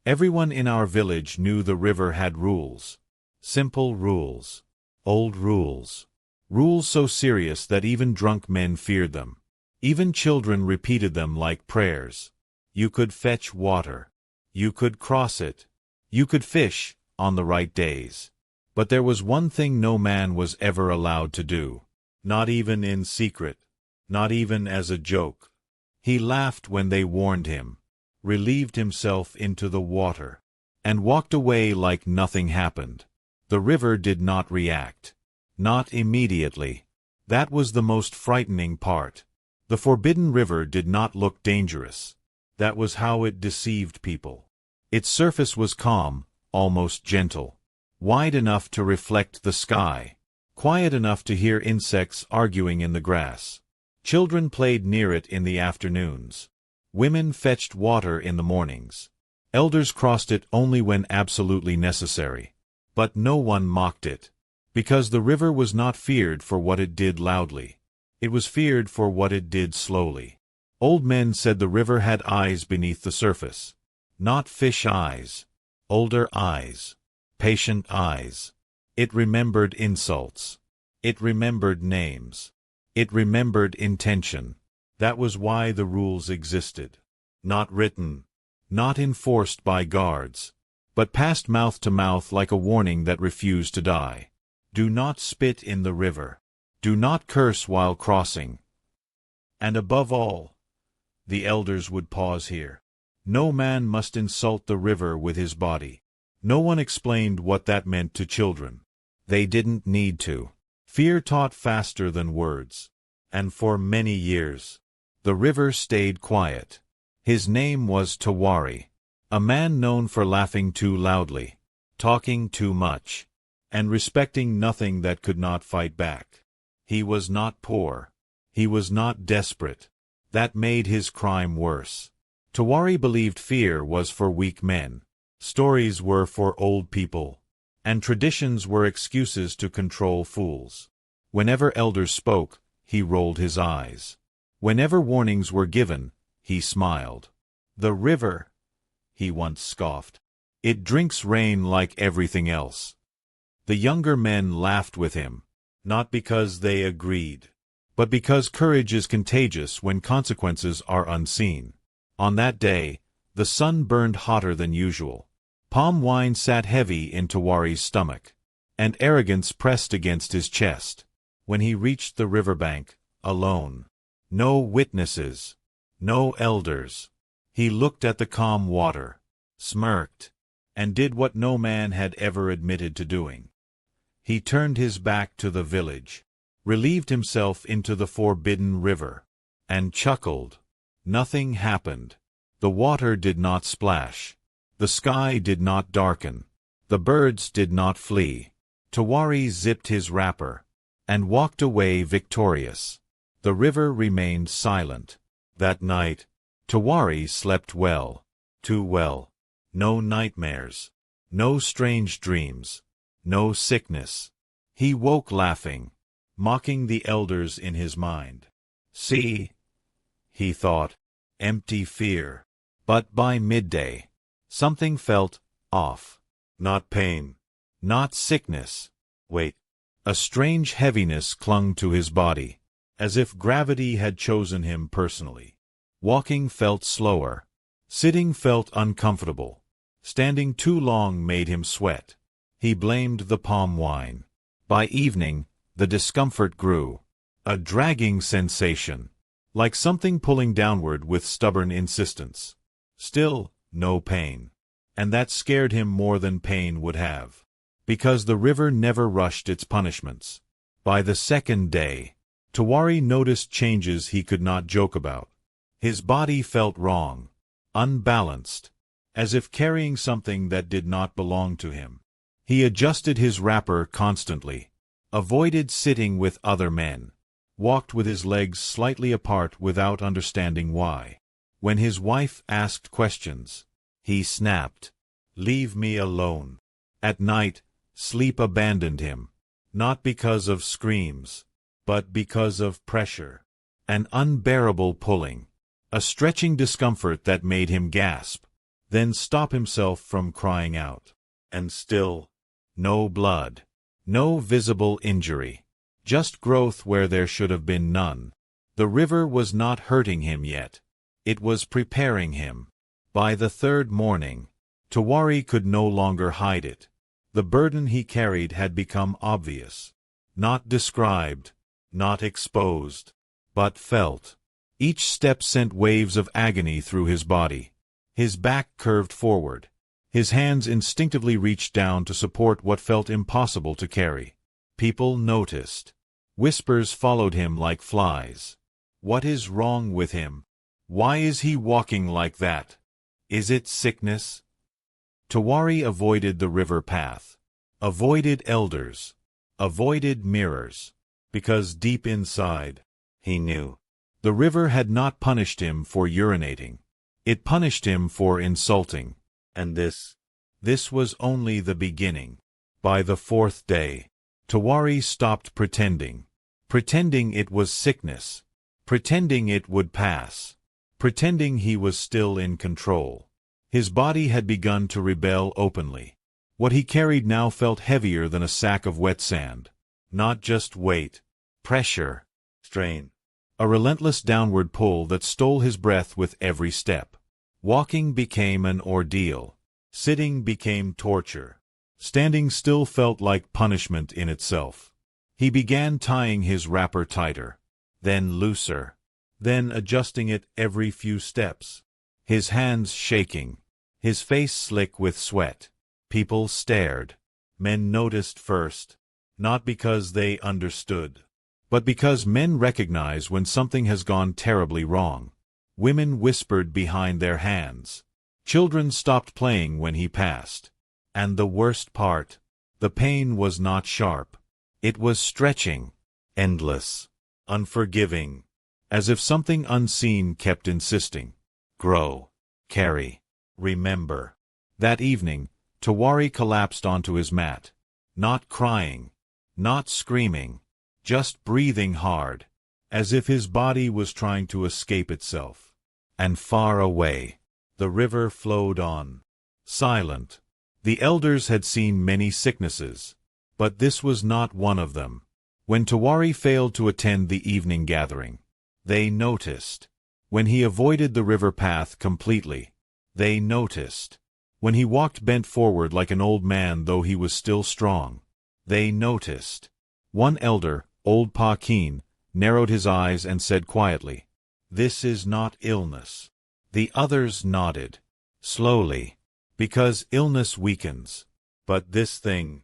Everyone in our village knew the river had rules. Simple rules. Old rules. Rules so serious that even drunk men feared them. Even children repeated them like prayers. You could fetch water. You could cross it. You could fish, on the right days. But there was one thing no man was ever allowed to do. Not even in secret. Not even as a joke. He laughed when they warned him, relieved himself into the water, and walked away like nothing happened. The river did not react. Not immediately. That was the most frightening part. The forbidden river did not look dangerous. That was how it deceived people. Its surface was calm, almost gentle, wide enough to reflect the sky, quiet enough to hear insects arguing in the grass. Children played near it in the afternoons. Women fetched water in the mornings. Elders crossed it only when absolutely necessary. But no one mocked it. Because the river was not feared for what it did loudly. It was feared for what it did slowly. Old men said the river had eyes beneath the surface. Not fish eyes. Older eyes. Patient eyes. It remembered insults. It remembered names. It remembered intention. That was why the rules existed. Not written. Not enforced by guards. But passed mouth to mouth like a warning that refused to die. Do not spit in the river. Do not curse while crossing. And above all, the elders would pause here. No man must insult the river with his body. No one explained what that meant to children. They didn't need to. Fear taught faster than words. And for many years, the river stayed quiet. His name was Tawari, a man known for laughing too loudly, talking too much, and respecting nothing that could not fight back. He was not poor. He was not desperate. That made his crime worse. Tawari believed fear was for weak men. Stories were for old people. And traditions were excuses to control fools. Whenever elders spoke, he rolled his eyes. Whenever warnings were given, he smiled. The river, he once scoffed. It drinks rain like everything else. The younger men laughed with him, not because they agreed, but because courage is contagious when consequences are unseen. On that day, the sun burned hotter than usual. Palm wine sat heavy in Tawari's stomach, and arrogance pressed against his chest. When he reached the riverbank, alone, no witnesses, no elders, he looked at the calm water, smirked, and did what no man had ever admitted to doing. He turned his back to the village, relieved himself into the forbidden river, and chuckled. Nothing happened. The water did not splash. The sky did not darken. The birds did not flee. Tawari zipped his wrapper and walked away victorious. The river remained silent. That night, Tawari slept well. Too well. No nightmares. No strange dreams. No sickness. He woke laughing, mocking the elders in his mind. See, he thought, empty fear. But by midday, something felt off. Not pain. Not sickness. Wait. A strange heaviness clung to his body, as if gravity had chosen him personally. Walking felt slower. Sitting felt uncomfortable. Standing too long made him sweat. He blamed the palm wine. By evening, the discomfort grew. A dragging sensation, like something pulling downward with stubborn insistence. Still, no pain. And that scared him more than pain would have. Because the river never rushed its punishments. By the second day, Tawari noticed changes he could not joke about. His body felt wrong, unbalanced, as if carrying something that did not belong to him. He adjusted his wrapper constantly, avoided sitting with other men, walked with his legs slightly apart without understanding why. When his wife asked questions, he snapped, "Leave me alone." At night, sleep abandoned him, not because of screams, but because of pressure. An unbearable pulling, a stretching discomfort that made him gasp. then stop himself from crying out. And still, no blood, no visible injury, just growth where there should have been none. The river was not hurting him yet. It was preparing him. By the third morning, Tawari could no longer hide it. The burden he carried had become obvious. Not described, not exposed, but felt. Each step sent waves of agony through his body. His back curved forward. His hands instinctively reached down to support what felt impossible to carry. People noticed. Whispers followed him like flies. What is wrong with him? Why is he walking like that? Is it sickness? Tawari avoided the river path, avoided elders, avoided mirrors, because deep inside, he knew. The river had not punished him for urinating. It punished him for insulting. And this was only the beginning. By the fourth day, Tawari stopped pretending. Pretending it was sickness. Pretending it would pass. Pretending he was still in control. His body had begun to rebel openly. What he carried now felt heavier than a sack of wet sand. Not just weight. Pressure. Strain. A relentless downward pull that stole his breath with every step. Walking became an ordeal. Sitting became torture. Standing still felt like punishment in itself. He began tying his wrapper tighter, then looser, then adjusting it every few steps. His hands shaking, his face slick with sweat. People stared. Men noticed first, not because they understood, but because men recognize when something has gone terribly wrong. Women whispered behind their hands. Children stopped playing when he passed. And the worst part, the pain was not sharp. It was stretching, endless, unforgiving, as if something unseen kept insisting. Grow, carry, remember. That evening, Tawari collapsed onto his mat. Not crying, not screaming, just breathing hard, as if his body was trying to escape itself. And far away, the river flowed on, silent. The elders had seen many sicknesses, but this was not one of them. When Tawari failed to attend the evening gathering, they noticed. When he avoided the river path completely, they noticed. When he walked bent forward like an old man though he was still strong, they noticed. One elder, old Pa Keen, narrowed his eyes and said quietly, "This is not illness." The others nodded, slowly, because illness weakens. But this thing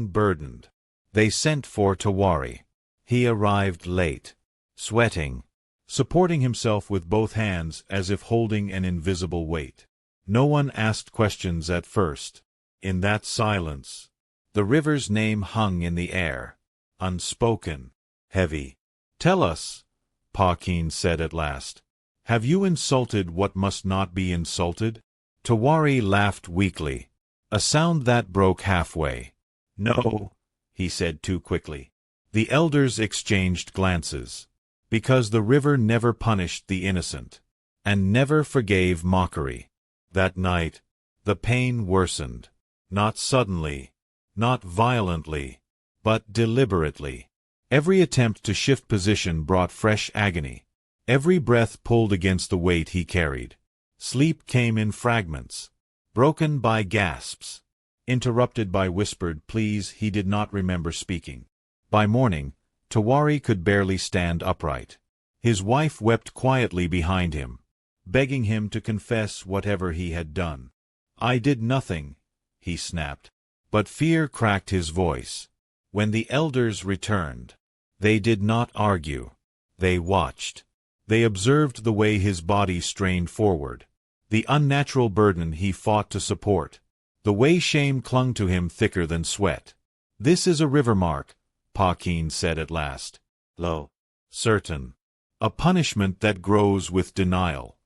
burdened. They sent for Tawari. He arrived late, sweating, supporting himself with both hands as if holding an invisible weight. No one asked questions at first. In that silence, the river's name hung in the air, unspoken, heavy. "Tell us," Pa Keen said at last. "Have you insulted what must not be insulted?" Tawari laughed weakly, a sound that broke halfway. "No," he said too quickly. The elders exchanged glances, because the river never punished the innocent, and never forgave mockery. That night, the pain worsened, not suddenly, not violently, but deliberately. Every attempt to shift position brought fresh agony. Every breath pulled against the weight he carried. Sleep came in fragments, broken by gasps, interrupted by whispered pleas he did not remember speaking. By morning, Tawari could barely stand upright. His wife wept quietly behind him, begging him to confess whatever he had done. "I did nothing," he snapped. But fear cracked his voice. When the elders returned, they did not argue. They watched. They observed the way his body strained forward, the unnatural burden he fought to support, the way shame clung to him thicker than sweat. "This is a river mark," Pa Keen said at last. Low, certain. "A punishment that grows with denial."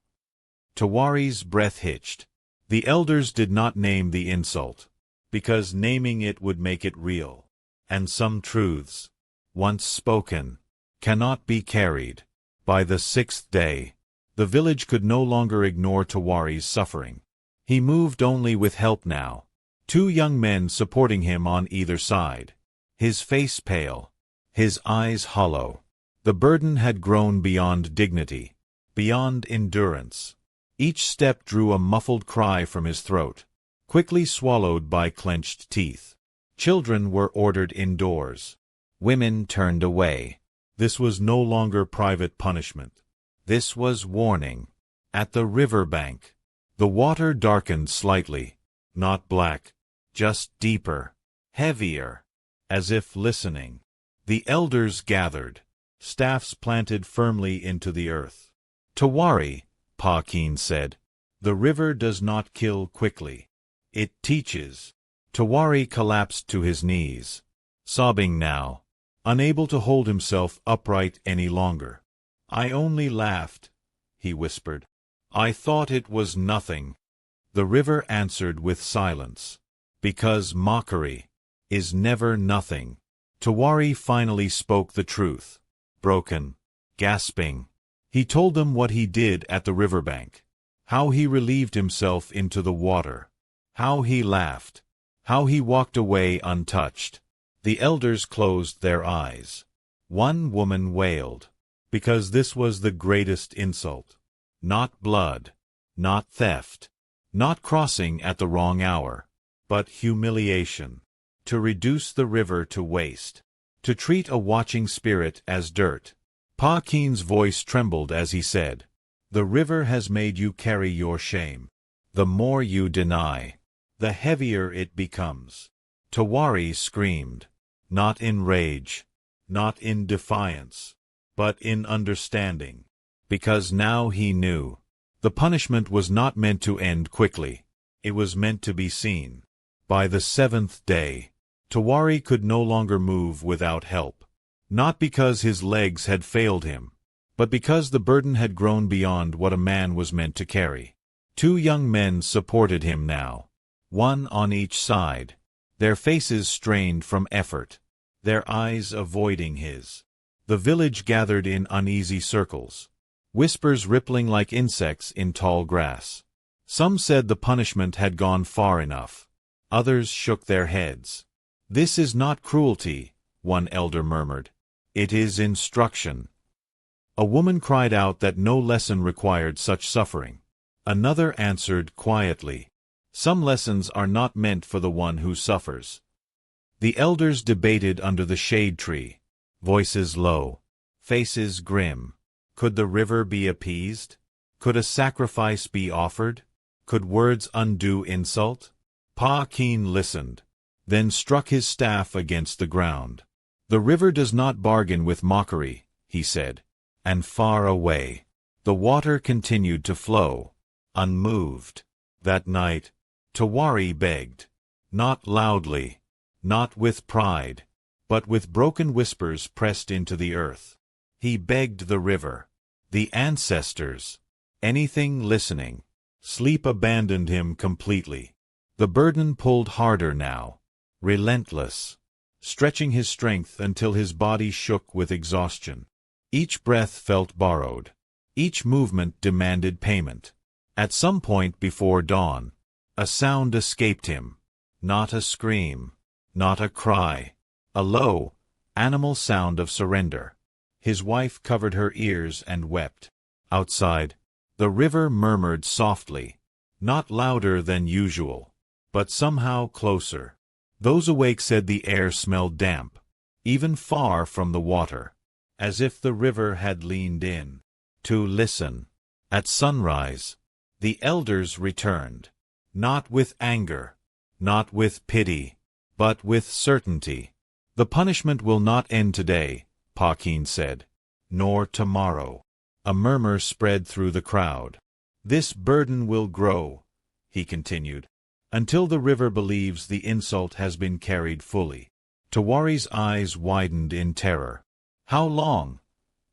Tawari's breath hitched. The elders did not name the insult, because naming it would make it real. And some truths, once spoken, cannot be carried. By the 6th day, the village could no longer ignore Tawari's suffering. He moved only with help now. 2 young men supporting him on either side. His face pale, his eyes hollow. The burden had grown beyond dignity, beyond endurance. Each step drew a muffled cry from his throat, quickly swallowed by clenched teeth. Children were ordered indoors. Women turned away. This was no longer private punishment. This was warning. At the river bank, the water darkened slightly, not black, just deeper, heavier, as if listening. The elders gathered, staffs planted firmly into the earth. "Tawari," Pa Keen said, "the river does not kill quickly. It teaches." Tawari collapsed to his knees, sobbing now, unable to hold himself upright any longer. "I only laughed," he whispered. "I thought it was nothing." The river answered with silence, because mockery is never nothing. Tawari finally spoke the truth, broken, gasping. He told them what he did at the riverbank, how he relieved himself into the water, how he laughed, how he walked away untouched. The elders closed their eyes. One woman wailed, because this was the greatest insult. Not blood, not theft, not crossing at the wrong hour, but humiliation. To reduce the river to waste, to treat a watching spirit as dirt. Pa Keen's voice trembled as he said, "The river has made you carry your shame. The more you deny, the heavier it becomes." Tawari screamed, not in rage, not in defiance, but in understanding. Because now he knew. The punishment was not meant to end quickly. It was meant to be seen. By the 7th day, Tawari could no longer move without help. Not because his legs had failed him, but because the burden had grown beyond what a man was meant to carry. 2 young men supported him now, one on each side, their faces strained from effort, their eyes avoiding his. The village gathered in uneasy circles, whispers rippling like insects in tall grass. Some said the punishment had gone far enough. Others shook their heads. "This is not cruelty," one elder murmured. "It is instruction." A woman cried out that no lesson required such suffering. Another answered quietly, "Some lessons are not meant for the one who suffers." The elders debated under the shade tree, voices low, faces grim. Could the river be appeased? Could a sacrifice be offered? Could words undo insult? Pa Keen listened, then struck his staff against the ground. "The river does not bargain with mockery," he said. And far away, the water continued to flow, unmoved. That night, Tawari begged, not loudly, not with pride, but with broken whispers pressed into the earth. He begged the river, the ancestors, anything listening. Sleep abandoned him completely. The burden pulled harder now, relentless, stretching his strength until his body shook with exhaustion. Each breath felt borrowed. Each movement demanded payment. At some point before dawn, a sound escaped him. Not a scream, not a cry. A low, animal sound of surrender. His wife covered her ears and wept. Outside, the river murmured softly, not louder than usual, but somehow closer. Those awake said the air smelled damp, even far from the water, as if the river had leaned in to listen. At sunrise, the elders returned, not with anger, not with pity, but with certainty. "The punishment will not end today," Pa Keen said, "nor tomorrow." A murmur spread through the crowd. "This burden will grow," he continued, "until the river believes the insult has been carried fully." Tawari's eyes widened in terror. "How long?"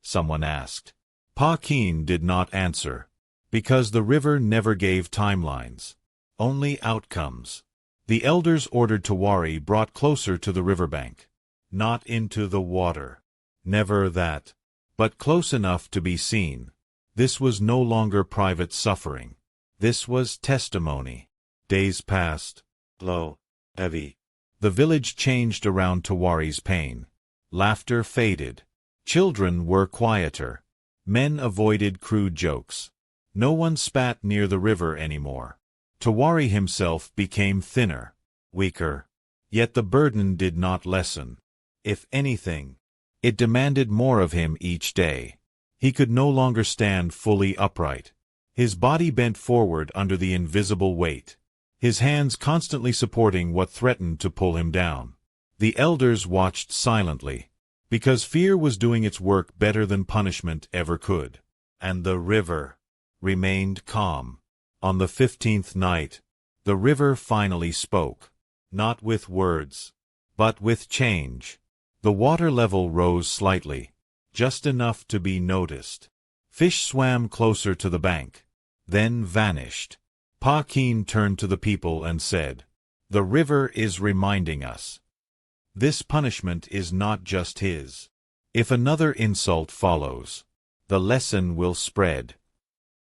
someone asked. Pa Keen did not answer, because the river never gave timelines, only outcomes. The elders ordered Tawari brought closer to the riverbank, not into the water. Never that, but close enough to be seen. This was no longer private suffering. This was testimony. Days passed. Slow, heavy. The village changed around Tawari's pain. Laughter faded. Children were quieter. Men avoided crude jokes. No one spat near the river anymore. Tawari himself became thinner, weaker. Yet the burden did not lessen. If anything, it demanded more of him each day. He could no longer stand fully upright. His body bent forward under the invisible weight, his hands constantly supporting what threatened to pull him down. The elders watched silently, because fear was doing its work better than punishment ever could. And the river remained calm. On the 15th night, the river finally spoke, not with words, but with change. The water level rose slightly, just enough to be noticed. Fish swam closer to the bank, then vanished. Pa Keen turned to the people and said, "The river is reminding us. This punishment is not just his. If another insult follows, the lesson will spread."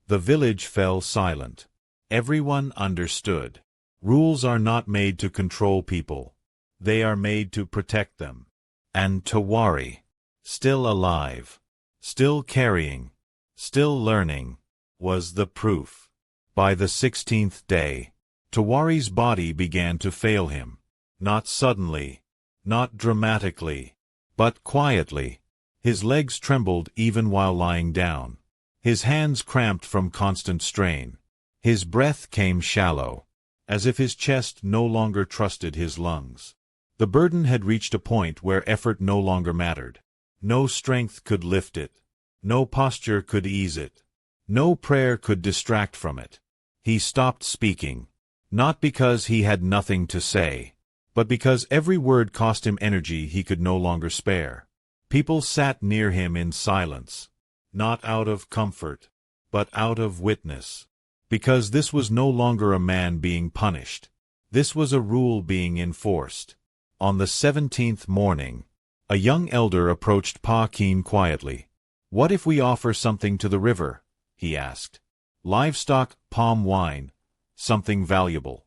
The village fell silent. Everyone understood. Rules are not made to control people. They are made to protect them. And Tawari, still alive, still carrying, still learning, was the proof. By the 16th day, Tawari's body began to fail him. Not suddenly, not dramatically, but quietly. His legs trembled even while lying down. His hands cramped from constant strain. His breath came shallow, as if his chest no longer trusted his lungs. The burden had reached a point where effort no longer mattered. No strength could lift it. No posture could ease it. No prayer could distract from it. He stopped speaking, not because he had nothing to say, but because every word cost him energy he could no longer spare. People sat near him in silence, not out of comfort, but out of witness. Because this was no longer a man being punished. This was a rule being enforced. On the 17th morning, a young elder approached Pa Keen quietly. "What if we offer something to the river?" he asked. "Livestock, palm wine, something valuable."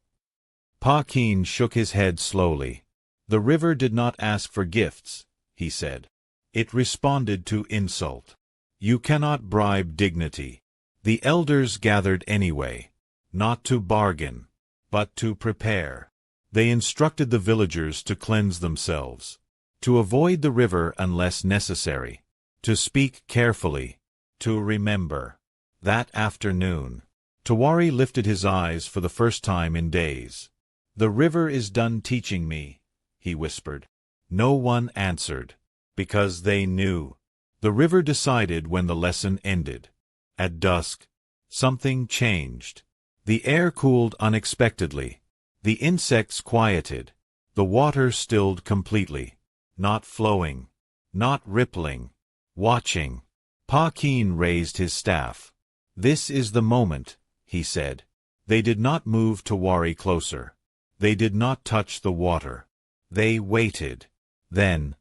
Pa Keen shook his head slowly. "The river did not ask for gifts," he said. "It responded to insult. You cannot bribe dignity." The elders gathered anyway, not to bargain, but to prepare. They instructed the villagers to cleanse themselves, to avoid the river unless necessary, to speak carefully, to remember. That afternoon, Tawari lifted his eyes for the first time in days. "The river is done teaching me," he whispered. No one answered, because they knew. The river decided when the lesson ended. At dusk, something changed. The air cooled unexpectedly. The insects quieted. The water stilled completely. Not flowing. Not rippling. Watching. Pa Keen raised his staff. "This is the moment," he said. They did not move Tawari closer. They did not touch the water. They waited. Then,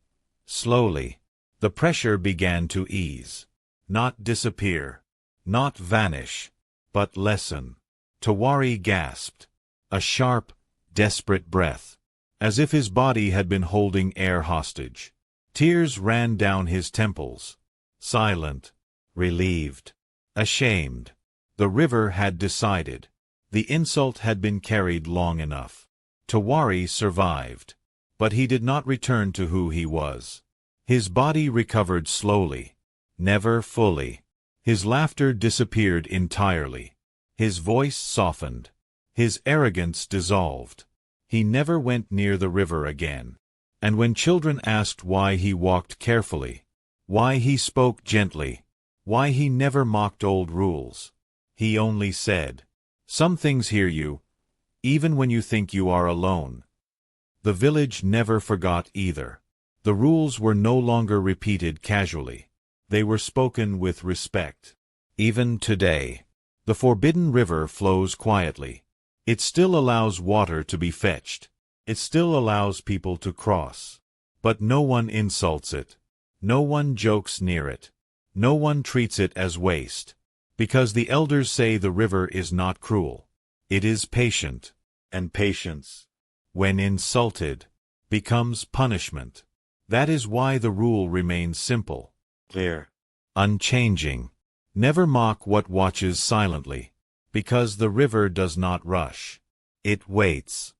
slowly, the pressure began to ease. Not disappear. Not vanish, but lessen. Tawari gasped. A sharp, desperate breath, as if his body had been holding air hostage. Tears ran down his temples. Silent, relieved, ashamed. The river had decided. The insult had been carried long enough. Tawari survived, but he did not return to who he was. His body recovered slowly, never fully. His laughter disappeared entirely. His voice softened. His arrogance dissolved. He never went near the river again. And when children asked why he walked carefully, why he spoke gently, why he never mocked old rules, he only said, "Some things hear you, even when you think you are alone." The village never forgot either. The rules were no longer repeated casually. They were spoken with respect. Even today, the forbidden river flows quietly. It still allows water to be fetched. It still allows people to cross. But no one insults it. No one jokes near it. No one treats it as waste. Because the elders say the river is not cruel. It is patient. And patience, When insulted, becomes punishment. That is why the rule remains simple, clear, unchanging. Never mock what watches silently. Because the river does not rush. It waits.